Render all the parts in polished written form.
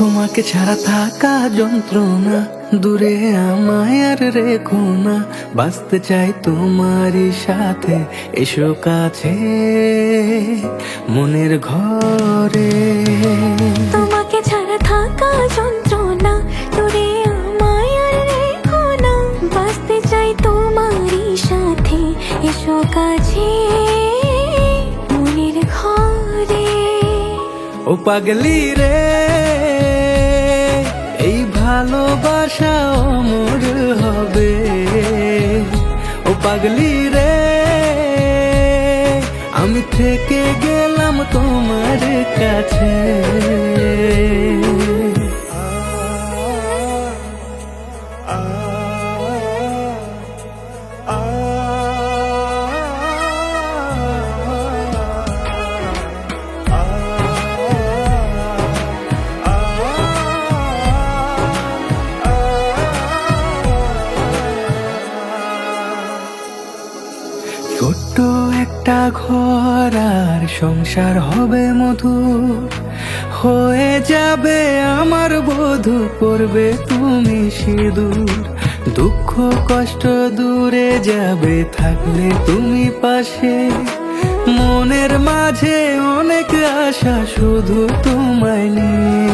তোমাকে ছাড়া থাকা যন্ত্রণা, দূরে আমায় আর রেখো না। বাঁচতে চাই তোমারই সাথে, এসো কাছে মনের ঘরে। তোমাকে ছাড়া থাকা যন্ত্রণা, দূরে আমায় আর রেখো না। বাঁচতে চাই তোমারই সাথে, এসো কাছে মনের ঘরে। ও পাগলি রে, এই ভালোবাসা অমর হবে। ও পাগলি রে, আমি থেকে গেলাম তোমার কাছে। ছোট্ট একটা ঘর আর সংসার হবে মধুর, হয়ে যাবে আমার বধূ, পড়বে তুমি সিঁদুর। দুঃখ কষ্ট দূরে যাবে থাকলে তুমি পাশে, মনের মাঝে অনেক আশা শুধু তোমায় নিয়ে।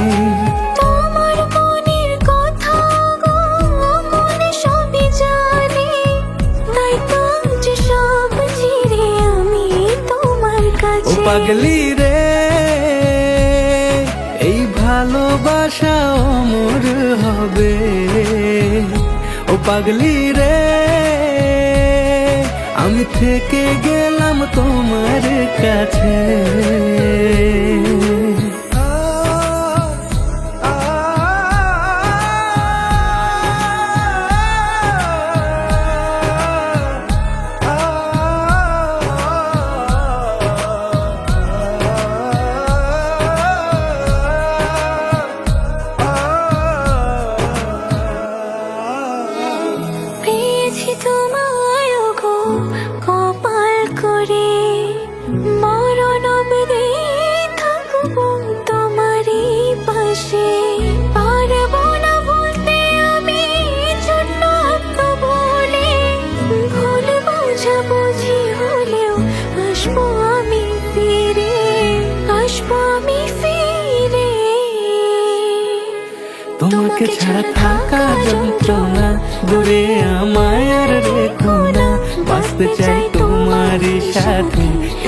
তোমার মনের কথা গো মনে সবই জানে, তাই তো যে সব ছেড়ে আমি তোমার ও কাছে। পাগলি রে, এই ভালোবাসা অমর হবে। ও পাগলি রে, আমি থেকে গেলাম তোমার কাছে। পেয়েছি তোমায় গো কপাল করে, মরণ অবধি থাকবো তোমারই পাশে। পারবো না বলতে আমি ছোট্ট একটা বলে, ভুল বোঝাবুঝি হলেও আসবো আমি ফিরে, আসবো আমি ফিরে। তোমাকে ছাড়া থাকা যন্ত্রণা, দূরে আমায় আর রেখো না। বাঁচতে চাই তোমারই সাথে,